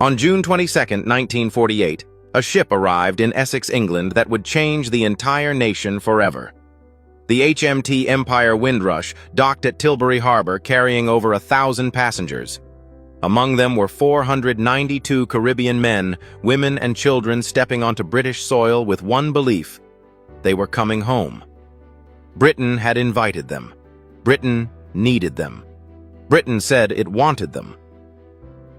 On June 22, 1948, a ship arrived in Essex, England that would change the entire nation forever. The HMT Empire Windrush docked at Tilbury Harbor carrying over 1,000 passengers. Among them were 492 Caribbean men, women, and children stepping onto British soil with one belief: they were coming home. Britain had invited them. Britain needed them. Britain said it wanted them.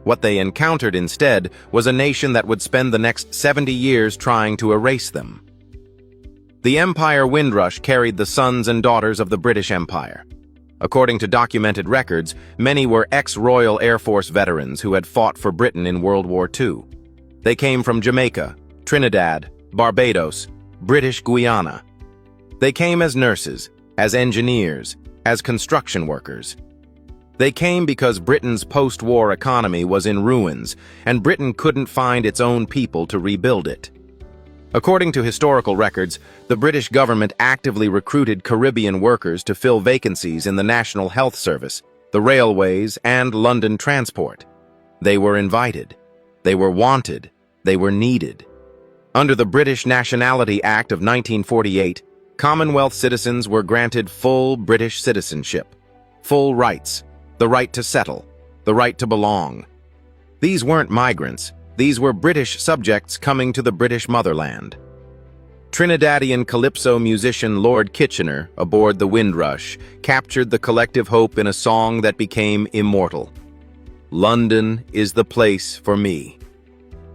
What they encountered instead was a nation that would spend the next 70 years trying to erase them. The Empire Windrush carried the sons and daughters of the British Empire. According to documented records, many were ex-Royal Air Force veterans who had fought for Britain in World War II. They came from Jamaica, Trinidad, Barbados, British Guiana. They came as nurses, as engineers, as construction workers. They came because Britain's post-war economy was in ruins, and Britain couldn't find its own people to rebuild it. According to historical records, the British government actively recruited Caribbean workers to fill vacancies in the National Health Service, the railways, and London transport. They were invited. They were wanted. They were needed. Under the British Nationality Act of 1948, Commonwealth citizens were granted full British citizenship, full rights, the right to settle, the right to belong. These weren't migrants. These were British subjects coming to the British motherland. Trinidadian calypso musician Lord Kitchener, aboard the Windrush, captured the collective hope in a song that became immortal. "London is the place for me."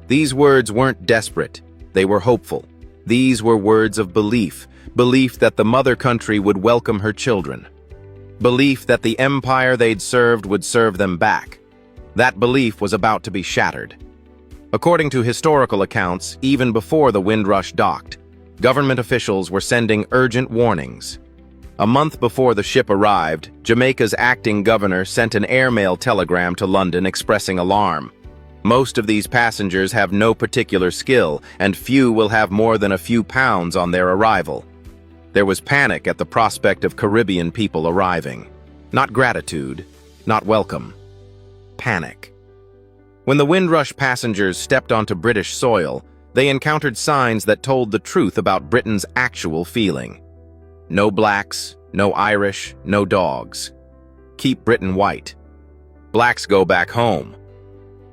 These words weren't desperate. They were hopeful. These were words of belief, belief that the mother country would welcome her children. Belief that the empire they'd served would serve them back. That belief was about to be shattered. According to historical accounts, even before the Windrush docked, government officials were sending urgent warnings. A month before the ship arrived, Jamaica's acting governor sent an airmail telegram to London expressing alarm. Most of these passengers have no particular skill, and few will have more than a few pounds on their arrival. There was panic at the prospect of Caribbean people arriving. Not gratitude, not welcome. Panic. When the Windrush passengers stepped onto British soil, they encountered signs that told the truth about Britain's actual feeling. No blacks, no Irish, no dogs. Keep Britain white. Blacks go back home.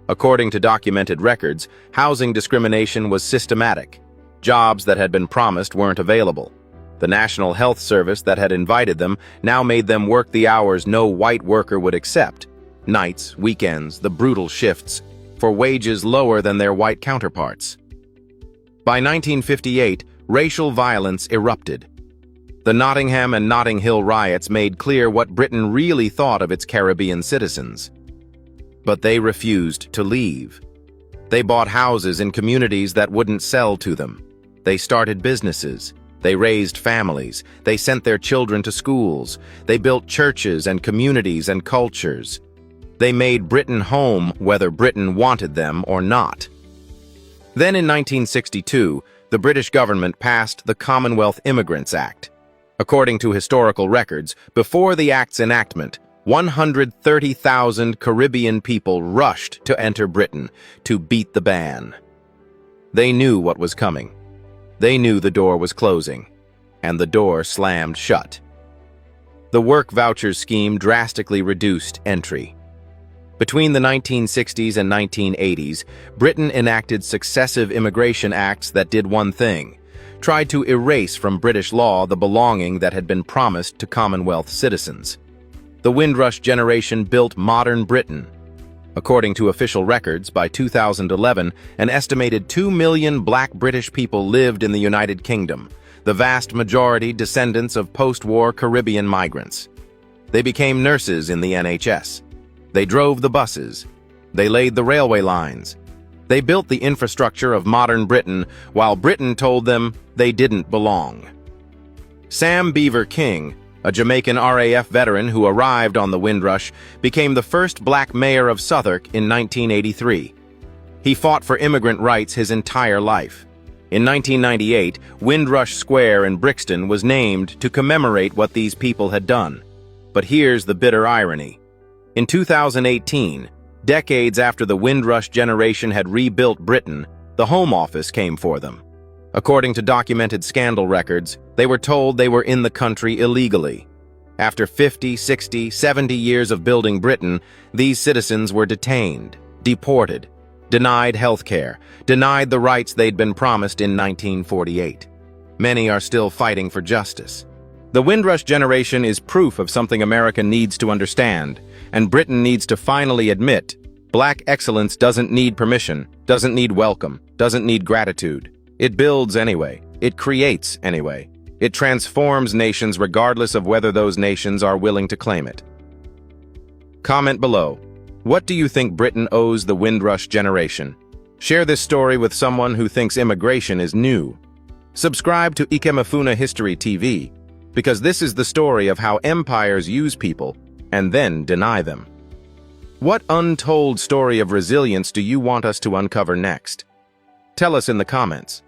According to documented records, housing discrimination was systematic. Jobs that had been promised weren't available. The National Health Service that had invited them now made them work the hours no white worker would accept. Nights, weekends, the brutal shifts, for wages lower than their white counterparts. By 1958, racial violence erupted. The Nottingham and Notting Hill riots made clear what Britain really thought of its Caribbean citizens. But they refused to leave. They bought houses in communities that wouldn't sell to them. They started businesses. They raised families. They sent their children to schools. They built churches and communities and cultures. They made Britain home whether Britain wanted them or not. Then in 1962, the British government passed the Commonwealth Immigrants Act. According to historical records, before the act's enactment, 130,000 Caribbean people rushed to enter Britain to beat the ban. They knew what was coming. They knew the door was closing, and the door slammed shut. The work vouchers scheme drastically reduced entry. Between the 1960s and 1980s, Britain enacted successive immigration acts that did one thing: tried to erase from British law the belonging that had been promised to Commonwealth citizens. The Windrush Generation built modern Britain. According to official records, by 2011, an estimated 2 million black British people lived in the United Kingdom, the vast majority descendants of post-war Caribbean migrants. They became nurses in the NHS. They drove the buses. They laid the railway lines. They built the infrastructure of modern Britain while Britain told them they didn't belong. Sam Beaver King, a Jamaican RAF veteran who arrived on the Windrush, became the first black mayor of Southwark in 1983. He fought for immigrant rights his entire life. In 1998, Windrush Square in Brixton was named to commemorate what these people had done. But here's the bitter irony. In 2018, Decades after the Windrush generation had rebuilt Britain, the Home Office came for them. According to documented scandal records, they were told they were in the country illegally. After 50, 60, 70 years of building Britain, these citizens were detained, deported, denied health care, denied the rights they'd been promised in 1948. Many are still fighting for justice. The Windrush generation is proof of something America needs to understand, and Britain needs to finally admit: Black excellence doesn't need permission, doesn't need welcome, doesn't need gratitude. It builds anyway. It creates anyway. It transforms nations regardless of whether those nations are willing to claim it. Comment below. What do you think Britain owes the Windrush generation? Share this story with someone who thinks immigration is new. Subscribe to Ikemefuna History TV, because this is the story of how empires use people and then deny them. What untold story of resilience do you want us to uncover next? Tell us in the comments.